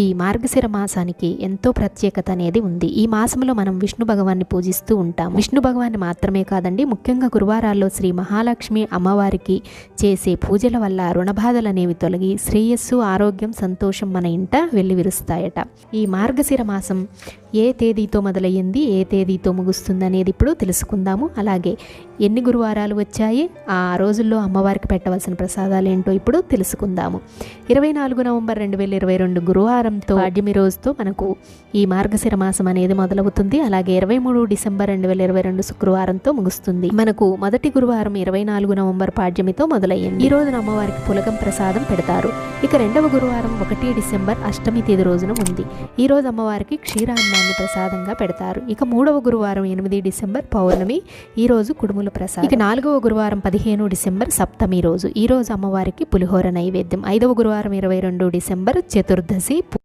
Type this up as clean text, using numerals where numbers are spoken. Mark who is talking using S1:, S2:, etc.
S1: ఈ మార్గశిర మాసానికి ఎంతో ప్రత్యేకత అనేది ఉంది. ఈ మాసంలో మనం విష్ణు భగవాన్ని పూజిస్తూ ఉంటాం. విష్ణు భగవాన్ని మాత్రమే కాదండి, ముఖ్యంగా గురువారాల్లో శ్రీ మహాలక్ష్మి అమ్మవారికి చేసే పూజల వల్ల రుణబాధలు అనేవి తొలగి శ్రేయస్సు, ఆరోగ్యం, సంతోషం మన ఇంట వెల్లివిరుస్తాయట. ఈ మార్గశిర మాసం ఏ తేదీతో మొదలయ్యింది, ఏ తేదీతో ముగుస్తుంది అనేది ఇప్పుడు తెలుసుకుందాము. అలాగే ఎన్ని గురువారాలు వచ్చాయి, ఆ రోజుల్లో అమ్మవారికి పెట్టవలసిన ప్రసాదాలు ఏంటో ఇప్పుడు తెలుసుకుందాము. 24 నవంబర్ 2022 గురువారంతో పాడ్యమి రోజుతో మనకు ఈ మార్గశిర మాసం అనేది మొదలవుతుంది. అలాగే 23 డిసెంబర్ 2022 శుక్రవారంతో ముగుస్తుంది. మనకు మొదటి గురువారం 24 నవంబర్ పాడ్యమితో మొదలయ్యింది. ఈ రోజున అమ్మవారికి పులగం ప్రసాదం పెడతారు. ఇక రెండవ గురువారం 1 డిసెంబర్ అష్టమి తేదీ రోజున ఉంది. ఈ రోజు అమ్మవారికి క్షీరాన్నాన్ని ప్రసాదంగా పెడతారు. ఇక మూడవ గురువారం 8 డిసెంబర్ పౌర్ణమి, ఈ రోజు కుడుముల ప్రసాదం. ఇక నాలుగవ గురువారం 15 డిసెంబర్ సప్తమి రోజు, ఈ రోజు అమ్మవారికి పులిహోర నైవేద్యం. ఐదవ గురువారం 22 డిసెంబర్ చతుర్దశి.